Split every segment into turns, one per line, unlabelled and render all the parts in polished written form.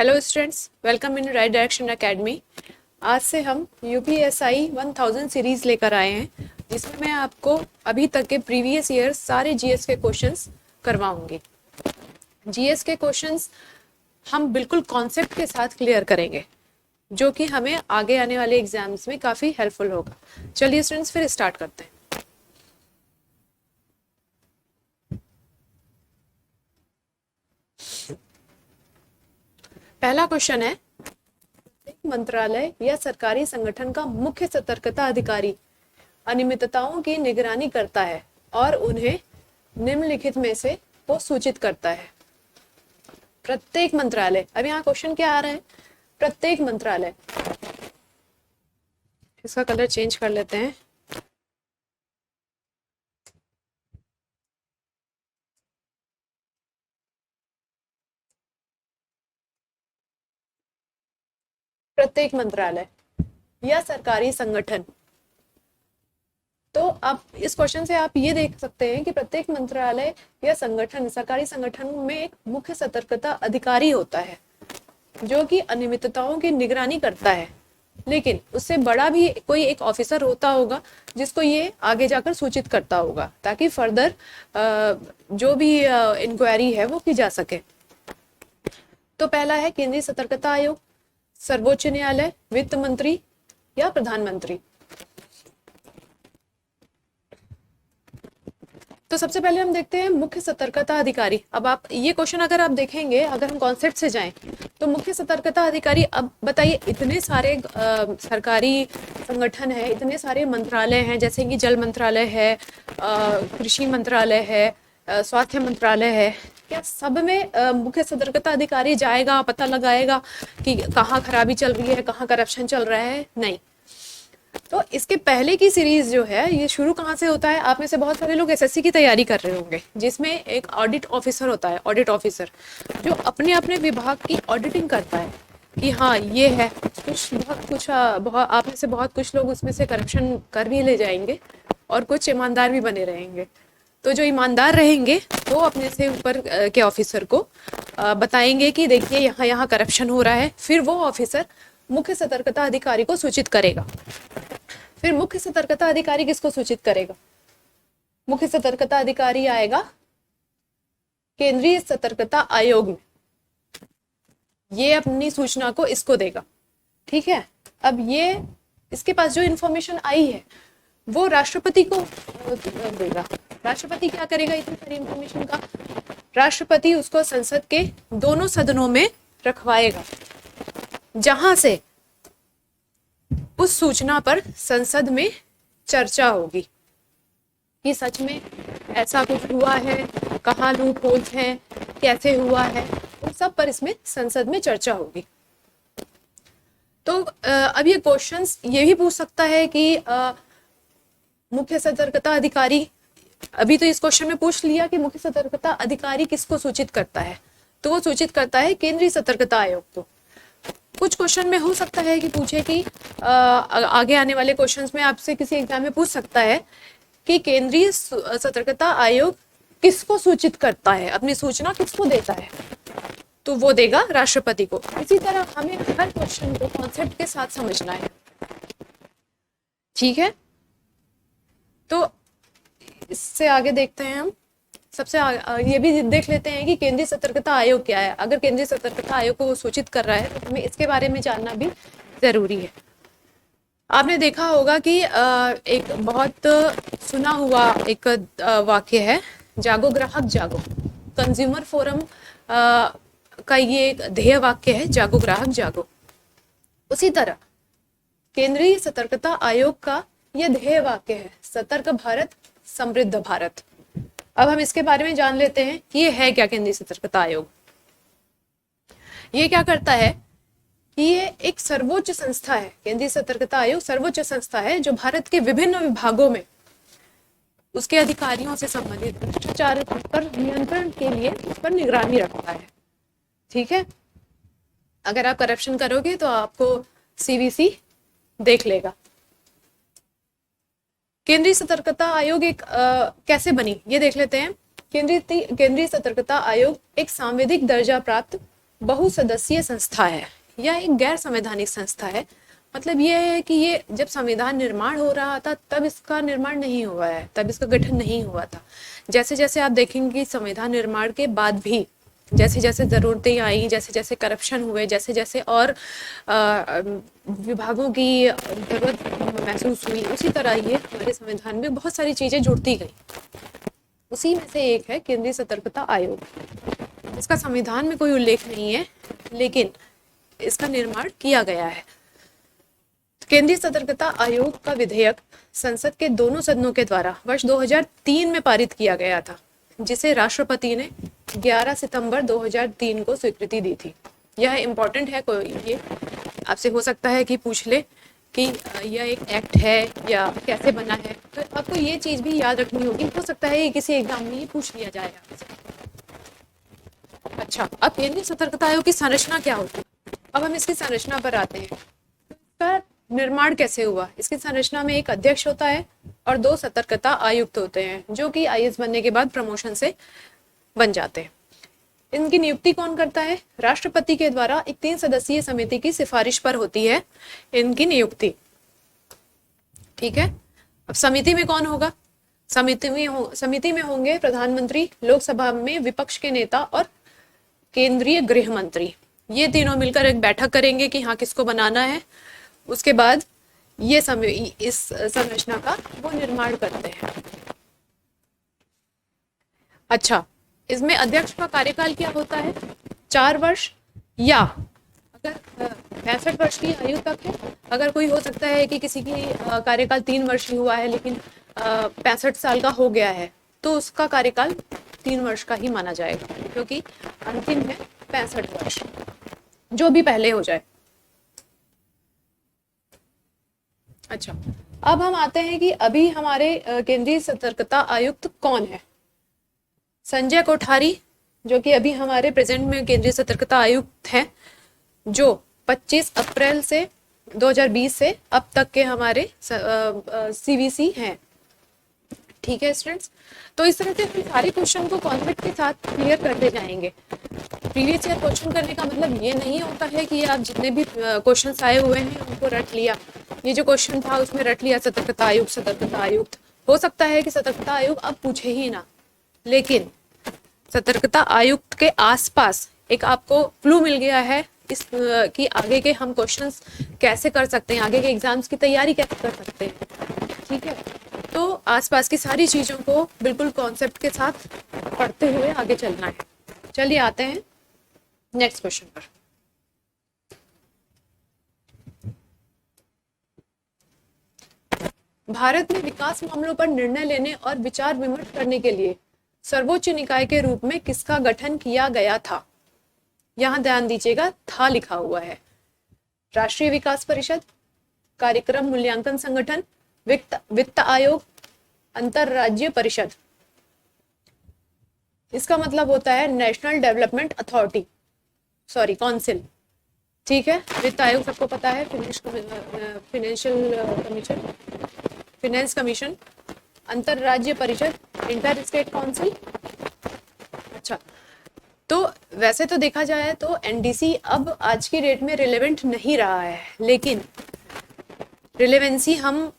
Hello students, welcome in right direction academy. आज से हम यूपीएसआई 1000 सीरीज लेकर आए हैं, जिसमें मैं आपको अभी तक के प्रीवियस ईयर सारे जीएस के क्वेश्चंस करवाऊंगी। जीएस के क्वेश्चंस हम बिल्कुल कॉन्सेप्ट के साथ क्लियर करेंगे, जो कि हमें आगे आने वाले एग्जाम्स में काफ़ी हेल्पफुल होगा। चलिए स्टूडेंट्स, फिर स्टार्ट करते हैं। पहला क्वेश्चन है, मंत्रालय या सरकारी संगठन का मुख्य सतर्कता अधिकारी अनियमितताओं की निगरानी करता है और उन्हें निम्नलिखित में से को सूचित करता है। प्रत्येक मंत्रालय, अब यहाँ क्वेश्चन क्या आ रहा है? प्रत्येक मंत्रालय। इसका कलर चेंज कर लेते हैं। प्रत्येक मंत्रालय या सरकारी संगठन। तो आप इस क्वेश्चन से आप ये देख सकते हैं कि प्रत्येक मंत्रालय या संगठन, सरकारी संगठन में एक मुख्य सतर्कता अधिकारी होता है, जो कि अनियमितताओं की निगरानी करता है। लेकिन उससे बड़ा भी कोई एक ऑफिसर होता होगा जिसको ये आगे जाकर सूचित करता होगा, ताकि फर्दर जो भी इंक्वायरी है वो की जा सके। तो पहला है केंद्रीय सतर्कता आयोग, सर्वोच्च न्यायालय, वित्त मंत्री या प्रधानमंत्री। तो सबसे पहले हम देखते हैं मुख्य सतर्कता अधिकारी। अब आप ये क्वेश्चन अगर आप देखेंगे, अगर हम कॉन्सेप्ट से जाएं, तो मुख्य सतर्कता अधिकारी, अब बताइए, इतने सारे सरकारी संगठन है, इतने सारे मंत्रालय हैं, जैसे कि जल मंत्रालय है, कृषि मंत्रालय है, स्वास्थ्य मंत्रालय है। क्या सब में मुख्य सतर्कता अधिकारी जाएगा, पता लगाएगा कि कहाँ खराबी चल रही है, कहाँ करप्शन चल रहा है? नहीं। तो इसके पहले की सीरीज जो है, ये शुरू कहाँ से होता है? आप में से बहुत सारे लोग एसएससी की तैयारी कर रहे होंगे, जिसमें एक ऑडिट ऑफिसर होता है, ऑडिट ऑफिसर, जो अपने अपने विभाग की ऑडिटिंग करता है कि हाँ ये है। बहुत आप में से बहुत कुछ लोग उसमें से करप्शन कर भी ले जाएंगे और कुछ ईमानदार भी बने रहेंगे। तो जो ईमानदार रहेंगे वो अपने से ऊपर के ऑफिसर को बताएंगे कि देखिए यहाँ यहाँ करप्शन हो रहा है। फिर वो ऑफिसर मुख्य सतर्कता अधिकारी को सूचित करेगा। फिर मुख्य सतर्कता अधिकारी किसको सूचित करेगा? मुख्य सतर्कता अधिकारी आएगा केंद्रीय सतर्कता आयोग में, ये अपनी सूचना को इसको देगा। ठीक है। अब ये इसके पास जो इंफॉर्मेशन आई है वो राष्ट्रपति को देगा। राष्ट्रपति क्या करेगा इतनी सारी इंफॉर्मेशन का? राष्ट्रपति उसको संसद के दोनों सदनों में रखवाएगा, जहां से उस सूचना पर संसद में चर्चा होगी कि सच में ऐसा कुछ हुआ है, कहाँ लूप होल्स हैं, कैसे हुआ है, उन सब पर इसमें संसद में चर्चा होगी। तो अब ये क्वेश्चंस ये भी पूछ सकता है कि मुख्य सतर्कता अधिकारी, अभी तो इस क्वेश्चन में पूछ लिया कि मुख्य सतर्कता अधिकारी किसको सूचित करता है, तो वो सूचित करता है केंद्रीय सतर्कता आयोग को। कुछ क्वेश्चन में हो सकता है कि पूछे कि आगे आने वाले क्वेश्चंस में आपसे किसी एग्जाम में पूछ सकता है कि केंद्रीय सतर्कता आयोग किसको सूचित करता है, अपनी सूचना किसको देता है, तो वो देगा राष्ट्रपति को। इसी तरह हमें हर क्वेश्चन को कॉन्सेप्ट के साथ समझना है। ठीक है। तो इससे आगे देखते हैं हम। सबसे ये भी देख लेते हैं कि केंद्रीय सतर्कता आयोग क्या है। अगर केंद्रीय सतर्कता आयोग को वो सूचित कर रहा है तो हमें इसके बारे में जानना भी जरूरी है। आपने देखा होगा कि एक बहुत सुना हुआ एक वाक्य है, जागो ग्राहक जागो। कंज्यूमर फोरम का ये एक ध्येय वाक्य है, जागो ग्राहक जागो। उसी तरह केंद्रीय सतर्कता आयोग का यह ध्येय वाक्य है, सतर्क भारत समृद्ध भारत। अब हम इसके बारे में जान लेते हैं कि ये है क्या केंद्रीय सतर्कता आयोग। ये क्या करता है कि ये एक सर्वोच्च संस्था है। केंद्रीय सतर्कता आयोग सर्वोच्च संस्था है जो भारत के विभिन्न विभागों में उसके अधिकारियों से संबंधित भ्रष्टाचार पर नियंत्रण के लिए उस पर निगरानी रखता है। ठीक है। अगर आप करप्शन करोगे तो आपको सीवीसी देख लेगा। केंद्रीय सतर्कता आयोग एक कैसे बनी ये देख लेते हैं। केंद्रीय सतर्कता आयोग एक सांविधिक दर्जा प्राप्त बहुसदस्यीय संस्था है। यह एक गैर संवैधानिक संस्था है। मतलब ये है कि ये जब संविधान निर्माण हो रहा था तब इसका निर्माण नहीं हुआ है, तब इसका गठन नहीं हुआ था। जैसे जैसे आप देखेंगे कि संविधान निर्माण के बाद भी जैसे जैसे ज़रूरतें आई, जैसे जैसे करप्शन हुए, जैसे जैसे और विभागों की ज़रूरत महसूस हुई, उसी तरह ये हमारे संविधान में बहुत सारी चीज़ें जुड़ती गई। उसी में से एक है केंद्रीय सतर्कता आयोग, जिसका संविधान में कोई उल्लेख नहीं है, लेकिन इसका निर्माण किया गया है। केंद्रीय सतर्कता आयोग का विधेयक संसद के दोनों सदनों के द्वारा वर्ष 2003 में पारित किया गया था, जिसे राष्ट्रपति ने 11 सितंबर 2003 को स्वीकृति दी थी। यह इम्पोर्टेंट है, कोई ये आपसे हो सकता है कि पूछ ले कि यह एक एक्ट है या कैसे बना है, तो आपको ये चीज़ भी याद रखनी होगी। हो सकता है कि किसी एग्जाम में ये पूछ लिया जाए आपसे। अच्छा, अब केंद्रीय सतर्कता आयोग की संरचना क्या होती है? अब हम इसकी संरचना पर आते हैं। इसका निर्माण कैसे हुआ? इसकी संरचना में एक अध्यक्ष होता है और 2 सतर्कता आयुक्त होते हैं, जो कि आईएएस बनने के बाद प्रमोशन से बन जाते हैं। इनकी नियुक्ति कौन करता है? राष्ट्रपति के द्वारा एक 3 सदस्यीय समिति की सिफारिश पर होती है इनकी नियुक्ति। ठीक है। अब समिति में कौन होगा? समिति में होंगे प्रधानमंत्री, लोकसभा में विपक्ष के नेता और केंद्रीय गृह मंत्री। ये तीनों मिलकर एक बैठक करेंगे कि हाँ किसको बनाना है। उसके बाद ये इस संरचना का वो निर्माण करते हैं। अच्छा, इसमें अध्यक्ष का कार्यकाल क्या होता है? 4 वर्ष, या अगर 65 वर्ष की आयु तक है। अगर कोई हो सकता है कि किसी की कार्यकाल 3 वर्ष ही हुआ है लेकिन 65 साल का हो गया है, तो उसका कार्यकाल 3 वर्ष का ही माना जाएगा, क्योंकि अंतिम है 65 वर्ष, जो भी पहले हो जाए। अच्छा, अब हम आते हैं कि अभी हमारे केंद्रीय सतर्कता आयुक्त कौन है? संजय कोठारी, जो कि अभी हमारे प्रेजेंट में केंद्रीय सतर्कता आयुक्त हैं, जो 25 अप्रैल से 2020 से अब तक के हमारे सीवीसी हैं। ठीक है स्टूडेंट्स, तो इस तरह से हम सारे क्वेश्चन को कॉन्सेप्ट के साथ क्लियर करते जाएंगे। प्रीवियस ईयर क्वेश्चन करने का मतलब ये नहीं होता है कि आप जितने भी क्वेश्चन आए हुए हैं उनको रट लिया। ये जो क्वेश्चन था उसमें रट लिया सतर्कता आयुक्त। हो सकता है कि सतर्कता आयुक्त अब पूछे ही ना, लेकिन सतर्कता आयुक्त के आसपास एक आपको क्लू मिल गया है इस कि आगे के हम क्वेश्चंस कैसे कर सकते हैं, आगे के एग्जाम्स की तैयारी कैसे कर सकते हैं। ठीक है, तो आसपास की सारी चीज़ों को बिल्कुल कॉन्सेप्ट के साथ पढ़ते हुए आगे चलना है। चलिए आते हैं नेक्स्ट क्वेश्चन पर। भारत में विकास मामलों पर निर्णय लेने और विचार विमर्श करने के लिए सर्वोच्च निकाय के रूप में किसका गठन किया गया था? यहां ध्यान दीजिएगा, था लिखा हुआ है। राष्ट्रीय विकास परिषद, कार्यक्रम मूल्यांकन संगठन, वित्त आयोग, अंतरराज्यीय परिषद। इसका मतलब होता है national development authority, sorry council. ठीक है, वित्त आयोग सबको पता है, फाइनेंस कमीशन, अंतरराज्यीय परिषद, इंटर स्टेट काउंसिल। अच्छा, तो वैसे तो देखा जाए तो एनडीसी अब आज की डेट में रिलेवेंट नहीं रहा है, लेकिन रिलेवेंसी हम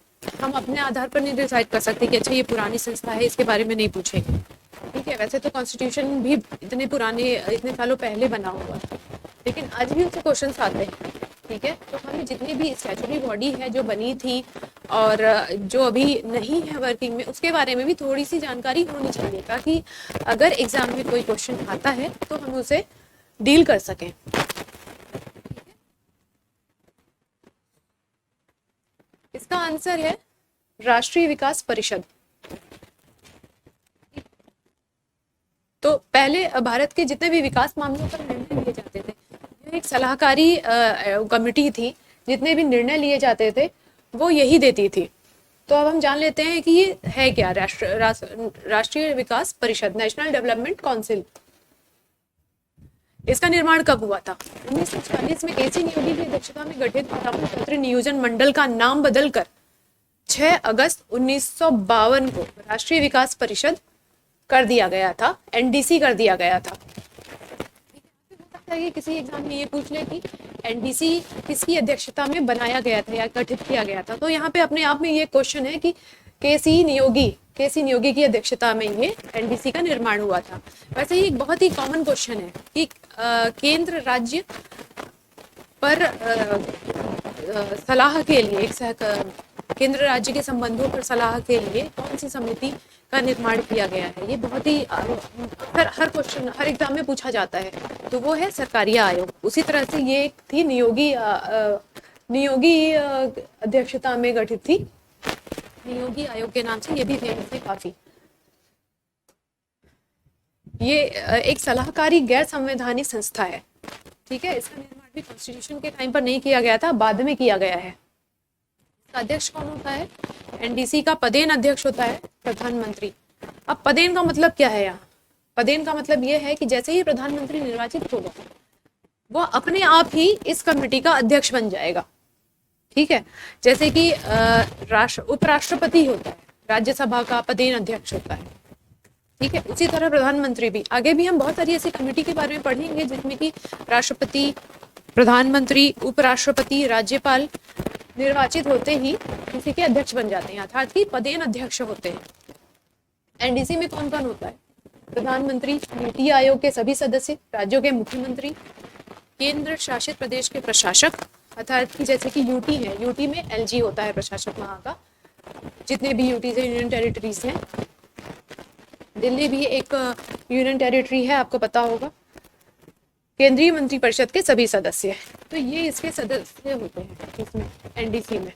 अपने आधार पर नहीं डिसाइड कर सकते कि अच्छा ये पुरानी संस्था है, इसके बारे में नहीं पूछेंगे। ठीक है, वैसे तो कॉन्स्टिट्यूशन भी इतने सालों पहले बना हुआ है, लेकिन आज भी उससे क्वेश्चंस आते हैं। ठीक है, तो हमें जितनी भी स्टैट्यूटरी बॉडी है जो बनी थी और जो अभी नहीं है वर्किंग में, उसके बारे में भी थोड़ी सी जानकारी होनी चाहिए, ताकि अगर एग्जाम में कोई क्वेश्चन आता है तो हम उसे डील कर सकें। इसका आंसर है राष्ट्रीय विकास परिषद। तो पहले भारत के जितने भी विकास मामलों पर निर्णय लिए जाते थे, यह एक सलाहकारी कमेटी थी, जितने भी निर्णय लिए जाते थे वो यही देती थी। तो अब हम जान लेते हैं कि ये है क्या, राष्ट्रीय विकास परिषद, नेशनल डेवलपमेंट काउंसिल। इसका निर्माण कब हुआ था? 1940 में केसी न्योडी की अध्यक्षता में गठित प्रथम पत्र नियोजन मंडल का नाम बदलकर 6 अगस्त 1952 को राष्ट्रीय विकास परिषद कर दिया गया था, एनडीसी कर दिया गया था। सकता है कि किसी एग्जाम में ये पूछ ले कि एनडीसी किसकी अध्यक्षता में बनाया गया था या गठित किया गया था, तो यहाँ पे अपने आप में ये क्वेश्चन है कि केसी नियोगी की अध्यक्षता में ये एनडीसी का निर्माण हुआ था। वैसे ही एक बहुत ही कॉमन क्वेश्चन है कि केंद्र राज्य पर सलाह के लिए केंद्र राज्य के संबंधों पर सलाह के लिए कौन सी समिति का निर्माण किया गया है। ये बहुत ही हर क्वेश्चन हर एग्जाम में पूछा जाता है, तो वो है सरकारी आयोग। उसी तरह से ये एक थी नियोगी अध्यक्षता में गठित थी, नियोगी आयोग के नाम से ये भी फेमस है काफी। ये एक सलाहकारी गैर संवैधानिक संस्था है, ठीक है। इसका निर्माण भी कॉन्स्टिट्यूशन के टाइम पर नहीं किया गया था, बाद में किया गया है। इसका अध्यक्ष कौन होता है? एनडीसी का पदेन अध्यक्ष होता है प्रधानमंत्री। अब पदेन का मतलब क्या है यहाँ? पदेन का मतलब ये है कि जैसे ही प्रधानमंत्री निर्वाचित होगा वो अपने आप ही इस कमेटी का अध्यक्ष बन जाएगा, ठीक है। जैसे कि उपराष्ट्रपति होता है, राज्यसभा का पदेन अध्यक्ष होता है, ठीक है। उसी तरह प्रधानमंत्री भी। आगे भी हम बहुत सारी ऐसी कमेटी के बारे में पढ़ेंगे जिसमें कि राष्ट्रपति, प्रधानमंत्री, उपराष्ट्रपति, राज्यपाल निर्वाचित होते ही किसी के अध्यक्ष बन जाते हैं, अर्थात कि पदेन अध्यक्ष होते हैं। एनडीसी में कौन कौन होता है? प्रधानमंत्री, नीति आयोग के सभी सदस्य, राज्यों के मुख्यमंत्री, केंद्र शासित प्रदेश के प्रशासक, अर्थात कि जैसे कि यूटी है, यूटी में एलजी होता है प्रशासक वहां का, जितने भी यूटी से यूनियन टेरिटरीज हैं। दिल्ली भी एक यूनियन टेरिटरी है, आपको पता होगा। केंद्रीय मंत्रिपरिषद के सभी सदस्य, तो ये इसके सदस्य होते हैं इसमें एनडीसी में,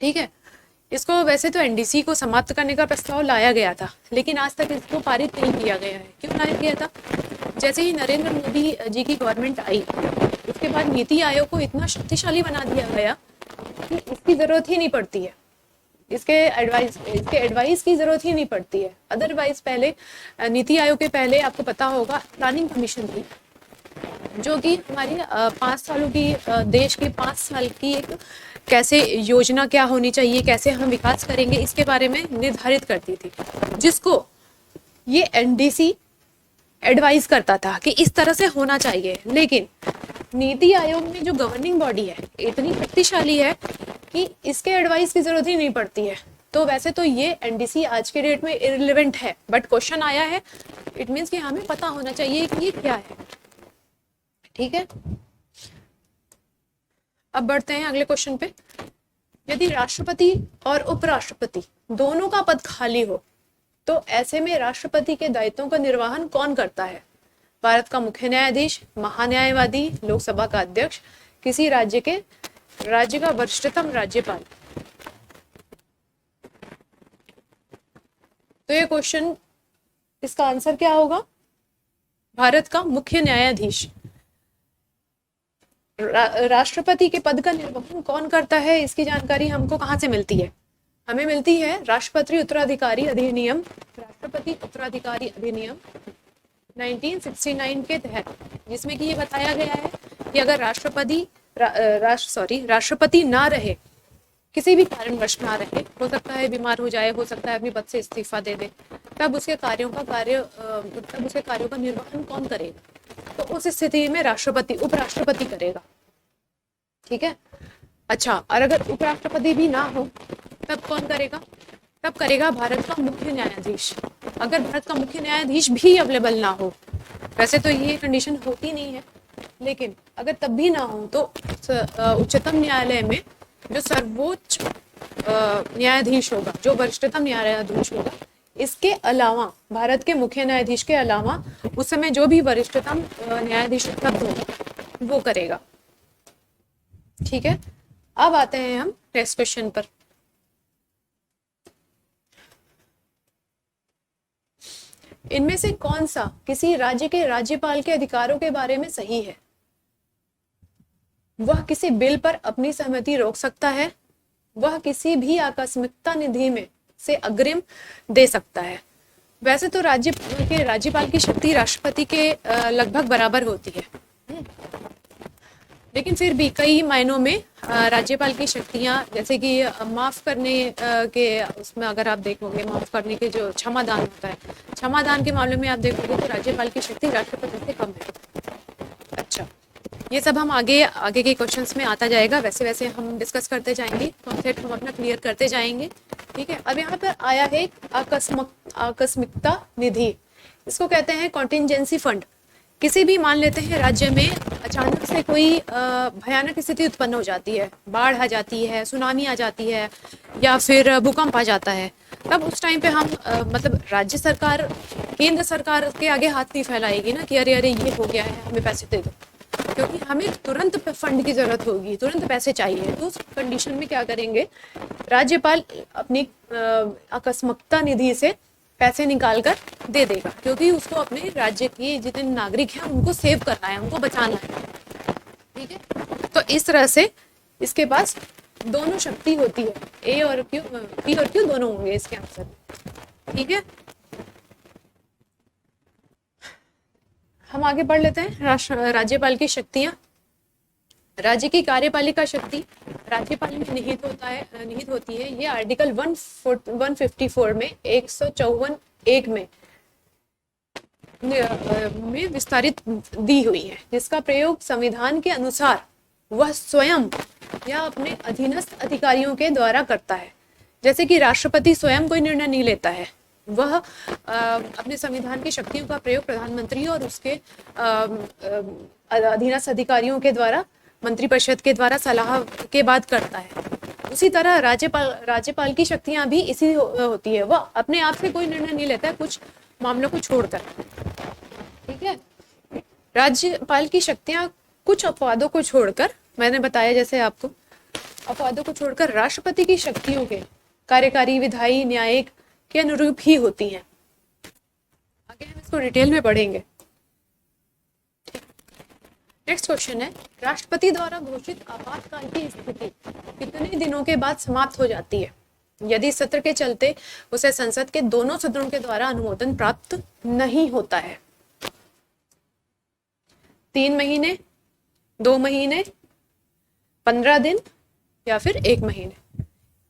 ठीक है। इसको वैसे तो एनडीसी को समाप्त करने का प्रस्ताव लाया गया था, लेकिन आज तक इसको पारित नहीं किया गया है। क्यों लाया गया था? जैसे ही नरेंद्र मोदी जी की गवर्नमेंट आई, उसके बाद नीति आयोग को इतना शक्तिशाली बना दिया गया कि इसकी जरूरत ही नहीं पड़ती है, इसके एडवाइस की जरूरत ही नहीं पड़ती है। अदरवाइज पहले नीति आयोग के पहले आपको पता होगा प्लानिंग कमीशन थी, जो कि हमारी 5 सालों की देश की 5 साल की एक कैसे योजना क्या होनी चाहिए, कैसे हम विकास करेंगे, इसके बारे में निर्धारित करती थी, जिसको ये एनडीसी एडवाइस करता था कि इस तरह से होना चाहिए। लेकिन नीति आयोग में जो गवर्निंग बॉडी है इतनी शक्तिशाली है कि इसके एडवाइस की जरूरत ही नहीं पड़ती है। तो वैसे तो ये एनडीसी आज के डेट में इररिलेवेंट है, बट क्वेश्चन आया है, इट मीन्स कि हमें पता होना चाहिए कि ये क्या है, ठीक है। अब बढ़ते हैं अगले क्वेश्चन पे। यदि राष्ट्रपति और उपराष्ट्रपति दोनों का पद खाली हो तो ऐसे में राष्ट्रपति के दायित्वों का निर्वहन कौन करता है? भारत का मुख्य न्यायाधीश, महान्यायवादी, लोकसभा का अध्यक्ष, किसी राज्य का वरिष्ठतम राज्यपाल। तो ये क्वेश्चन, इसका आंसर क्या होगा? भारत का मुख्य न्यायाधीश। राष्ट्रपति के पद का निर्वहन कौन करता है, इसकी जानकारी हमको कहाँ से मिलती है? हमें मिलती है राष्ट्रपति उत्तराधिकारी अधिनियम 1969 के तहत, जिसमें कि ये बताया गया है कि अगर राष्ट्रपति ना रहे, किसी भी कारणवश ना रहे, हो सकता है बीमार हो जाए, हो सकता है अपने पद से इस्तीफा दे दे, तब उसके कार्यों का निर्वहन कौन करेगा? तो उस स्थिति में उपराष्ट्रपति करेगा, ठीक है। अच्छा, और अगर उपराष्ट्रपति भी ना हो तब कौन करेगा? तब करेगा भारत का मुख्य न्यायाधीश। अगर भारत का मुख्य न्यायाधीश भी अवेलेबल ना हो, वैसे तो ये कंडीशन होती नहीं है, लेकिन अगर तब भी ना हो तो उच्चतम न्यायालय में जो सर्वोच्च न्यायाधीश होगा, जो वरिष्ठतम न्यायाधीश होगा, इसके अलावा भारत के मुख्य न्यायाधीश के अलावा उस समय जो भी वरिष्ठतम न्यायाधीश उपलब्ध होगा वो करेगा, ठीक है। अब आते हैं हम नेक्स्ट क्वेश्चन पर। इनमें से कौन सा किसी राज्य के राज्यपाल के अधिकारों के बारे में सही है? वह किसी बिल पर अपनी सहमति रोक सकता है, वह किसी भी आकस्मिकता निधि में से अग्रिम दे सकता है। वैसे तो राज्यपाल की शक्ति राष्ट्रपति के लगभग बराबर होती है, लेकिन फिर भी कई मायनों में राज्यपाल की शक्तियां, जैसे कि माफ करने के उसमें अगर आप देखोगे, माफ करने के जो क्षमादान होता है, क्षमादान के मामले में आप देखोगे तो राज्यपाल की शक्ति राष्ट्रपति से कम है। ये सब हम आगे आगे के क्वेश्चंस में आता जाएगा, वैसे वैसे हम डिस्कस करते जाएंगे, कॉन्सेप्ट हम अपना क्लियर करते जाएंगे। ठीक है, अब यहाँ पर आया है आकस्मिकता निधि, इसको कहते हैं कॉन्टिजेंसी फंड। किसी भी मान लेते हैं राज्य में अचानक से कोई भयानक स्थिति उत्पन्न हो जाती है, बाढ़ आ जाती है, सुनामी आ जाती है, या फिर भूकंप आ जाता है, तब उस टाइम पे हम मतलब राज्य सरकार केंद्र सरकार के आगे हाथ नहीं फैलाएगी ना कि अरे अरे ये हो गया है, हमें पैसे दे दो, क्योंकि हमें तुरंत फंड की जरूरत होगी, तुरंत पैसे चाहिए। तो उस कंडीशन में क्या करेंगे, राज्यपाल अपनी आकस्मिकता निधि से पैसे निकाल कर दे देगा, क्योंकि उसको अपने राज्य के जितने नागरिक हैं उनको सेव करना है, उनको बचाना है। ठीक है, तो इस तरह से इसके पास दोनों शक्ति होती है, ए और क्यू, पी और क्यू दोनों होंगे इसके आंसर में। ठीक है, हम आगे बढ़ लेते हैं। राज्यपाल की शक्तियां। राज्य की कार्यपालिका शक्ति राज्यपाल में निहित होती है। ये आर्टिकल 154 में 154(1) में विस्तारित दी हुई है, जिसका प्रयोग संविधान के अनुसार वह स्वयं या अपने अधीनस्थ अधिकारियों के द्वारा करता है। जैसे कि राष्ट्रपति स्वयं कोई निर्णय नहीं लेता है, वह अपने संविधान की शक्तियों का प्रयोग प्रधानमंत्री और उसके अधीनस्थ अधिकारियों के द्वारा, मंत्रिपरिषद के द्वारा सलाह के बाद करता है। उसी तरह राज्यपाल की शक्तियां भी इसी होती है, वह अपने आप से कोई निर्णय नहीं लेता है, कुछ मामलों को छोड़कर। ठीक है, राज्यपाल की शक्तियां कुछ अपवादों को छोड़कर, मैंने बताया जैसे आपको, अपवादों को छोड़कर राष्ट्रपति की शक्तियों के कार्यकारी, विधायी, न्यायिक के अनुरूप ही होती हैं। आगे हम इसको डिटेल में पढ़ेंगे। नेक्स्ट क्वेश्चन है, राष्ट्रपति द्वारा घोषित आपातकाल की स्थिति कितने दिनों के बाद समाप्त हो जाती है, यदि सत्र के चलते उसे संसद के दोनों सदनों के द्वारा अनुमोदन प्राप्त नहीं होता है? 3 महीने, 2 महीने, 15 दिन या फिर 1 महीने?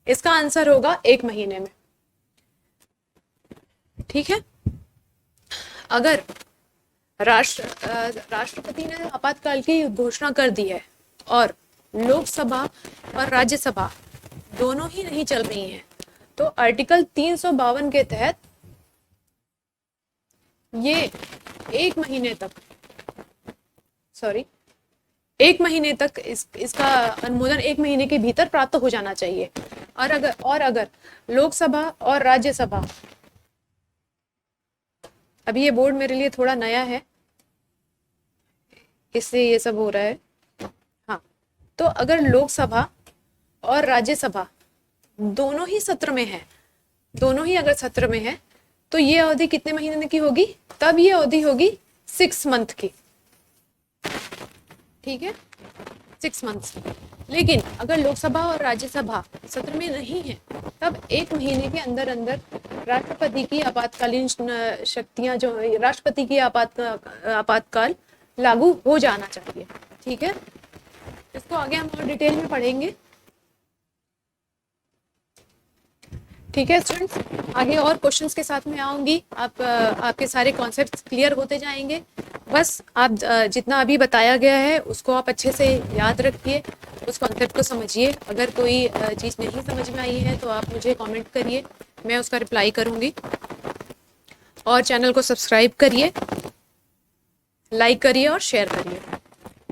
इसका आंसर होगा 1 महीने में। ठीक है, अगर राष्ट्रपति ने आपातकाल की घोषणा कर दी है और लोकसभा और राज्यसभा दोनों ही नहीं चल रही हैं, तो आर्टिकल 352 के तहत ये 1 महीने तक इसका अनुमोदन 1 महीने के भीतर प्राप्त हो जाना चाहिए। और अगर लोकसभा और राज्यसभा, अभी ये बोर्ड मेरे लिए थोड़ा नया है इससे ये सब हो रहा है। हाँ, तो अगर लोकसभा और राज्यसभा दोनों ही सत्र में है, दोनों ही अगर सत्र में है, तो ये अवधि कितने महीने की होगी? तब ये अवधि होगी 6 मंथ की। ठीक है, 6 मंथ्स। लेकिन अगर लोकसभा और राज्यसभा सत्र में नहीं है, तब 1 महीने के अंदर अंदर राष्ट्रपति की आपातकालीन शक्तियां, जो राष्ट्रपति की आपातकाल लागू हो जाना चाहिए। ठीक है, इसको आगे हम और डिटेल में पढ़ेंगे। ठीक है स्टूडेंट्स, आगे और क्वेश्चंस के साथ में आऊंगी, आपके सारे कॉन्सेप्ट्स क्लियर होते जाएंगे। बस आप जितना अभी बताया गया है उसको आप अच्छे से याद रखिए, उस कॉन्सेप्ट को समझिए। अगर कोई चीज़ नहीं समझ में आई है तो आप मुझे कमेंट करिए, मैं उसका रिप्लाई करूंगी। और चैनल को सब्सक्राइब करिए, लाइक करिए और शेयर करिए।